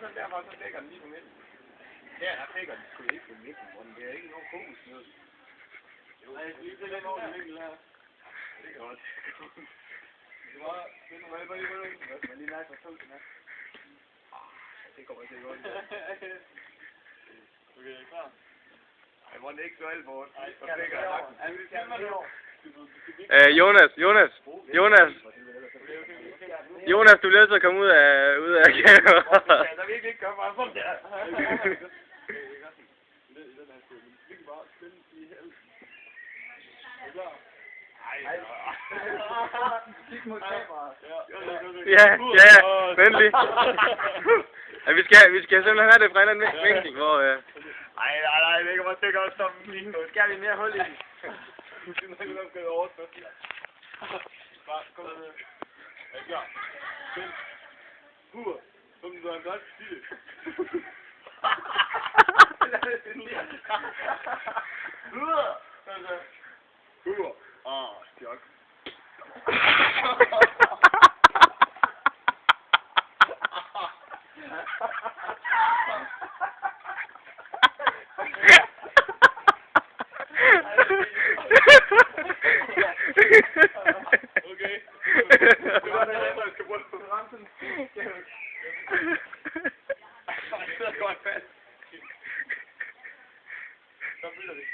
sådan der, hvor så ligger den lige på midten. Her, der ligger den sgu ikke på midten, hvor den er ikke nogen kokosnød. Nej, jeg skal lige se den over den vinkel her. Det er godt. Det var man lige mærke, hvor tung den er. Det kommer til at gå. Okay, klar? Ej, hvor den ikke så alvor. Jonas, du bliver nødt til at komme ud af kameraet. Der vil ikke gøre bare sådan der. Ja, venlig. Ja, vi skal simpelthen have det fra en eller anden vinkel, hvor... Nej, det kan bare tænke også som lige. Skal vi mere hul i den? Du skal nok gøre overstået. Bare, kom ned. Er I klar? Find. Hur. Som du har en godt sige det. Hur. Hur. Stjok. Okay. Det var det, jeg skal bruge på rampen. Det sidder godt fast. Så bytter vi.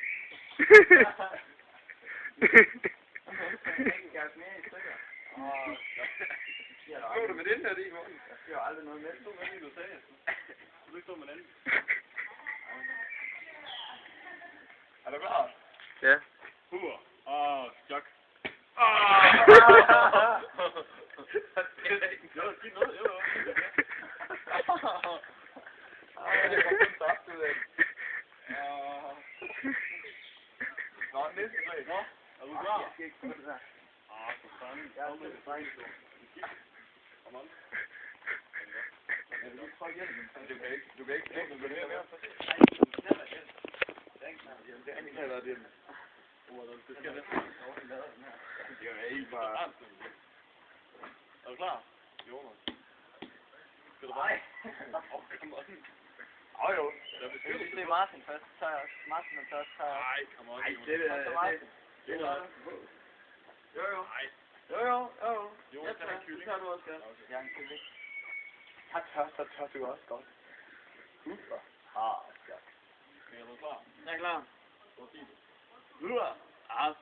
Slå det med den her i morgen. Jeg siger aldrig noget med. Stå med lige, du sagde. Du vil ikke stå med den anden. Er du klar? Ja. Hur. Stjok. Nå, næste slag. Nå, er du klar? Jeg skal ikke få det der. For fanden. Jeg er med det fejl. Kom on. Du kan ikke tænke noget mere. Den kalder den. Det skal næsten. Det er helt bare... Er du klar? Jonas. Skal du bare? Come on. Jo. Det er Martin først. Martin er først. Nej, come on. Det er Jo. Jonas, han er kylling. Det tager du også godt. Jeg er en kylling. Så tør du også godt. Super. Jack. Er du klar? Jeg er klar. Så sig det.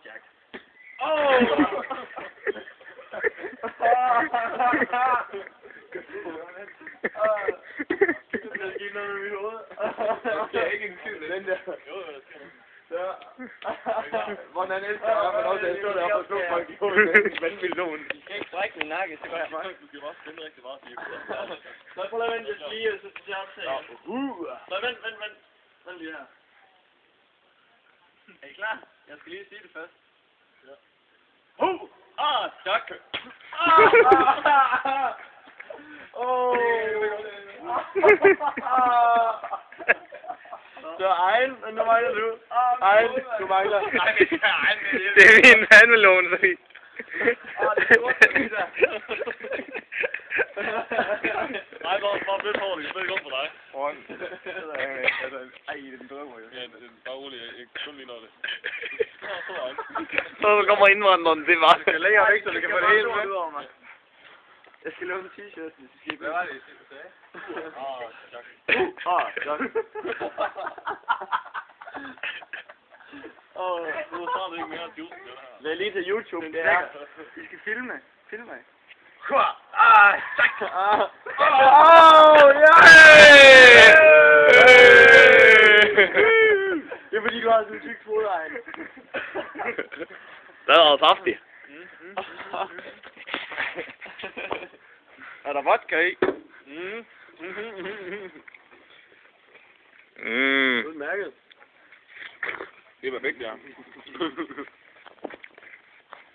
Jack. Der skete noget med mit hoved. Det er ikke en tvivl med den der. Jo, der sker noget. Så. Hvordan han elsker at man også elsker det op og slå folk i hovedet med en vanvittig lån. Jeg kan ikke strække min nakke, så går jeg bare. Du skal også spænde rigtig meget, siger Så prøv at vente lidt lige, og så skal jeg optage. Så vent. Vent lige her. Er I klar? Jeg skal lige sige det først. Ja. Stok. Så egen, men nu mangler du. Egen, du mangler. Det er min vandmelon, så vi... Nej, hvor fedt får det. Det er godt for dig. Ej, den drømmer jo. Ja, det er bare roligt. Jeg kun lige når det. Så kommer indvandreren, det var... Jeg lægger væk, så du kan få det hele med. Jeg skal lave en t-shirt, hvis du skal. Hvad var det, du sagde? Jack. Du har snart ikke mere juice til det her. Lad lige til YouTube, det er. I skal filme. Jack! Det er fordi, du har sådan en tyk fodregn. Det er også saftigt. Er der vodka i? Udmærket. Det er perfekt, ja.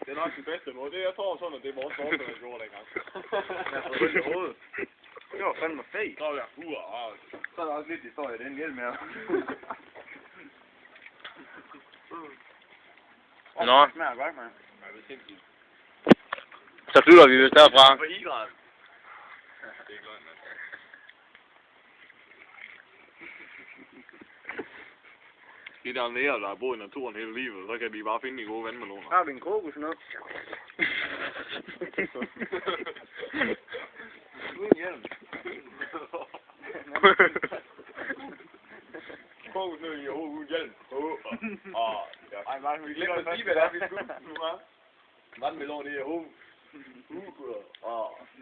Det er nok den bedste måde. Det jeg tror sådan, at det er vores forfælde, der gjorde dengang. Jeg får det i hovedet. Det var fandme fedt. Så er jeg så er der også lidt historie i den hjælp med. Nå. Det smager godt, mand. Ja, det er sindssygt. Så slutter vi vist derfra. For idræt. Ja, det er godt, mand. De der nære, der har boet i naturen hele livet, så kan de bare finde de gode vandmeloner. Har vi en kokos nu? Uden hjelm. Kokos ned i hovedet uden hjelm. Ej, Martin, vi glemmer at sige, hvad det er, vi skal nu, hva'? Vandmelon i hovedet.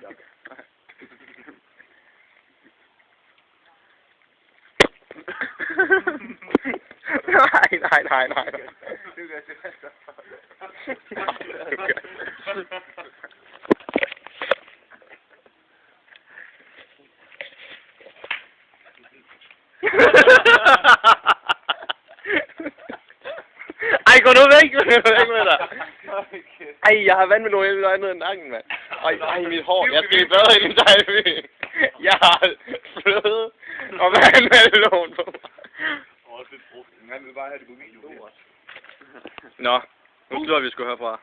Ja. Nej. Ej, gå nu væk med dig. Ej, jeg har vandmelon hele vejen ned i nakken, mand. Ej, mit hår. Jeg skal i bad ind i dig. Jeg har fløde og vandmelon på mig. Han vil bare have det på video. Nå, nu slutter vi sgu herfra.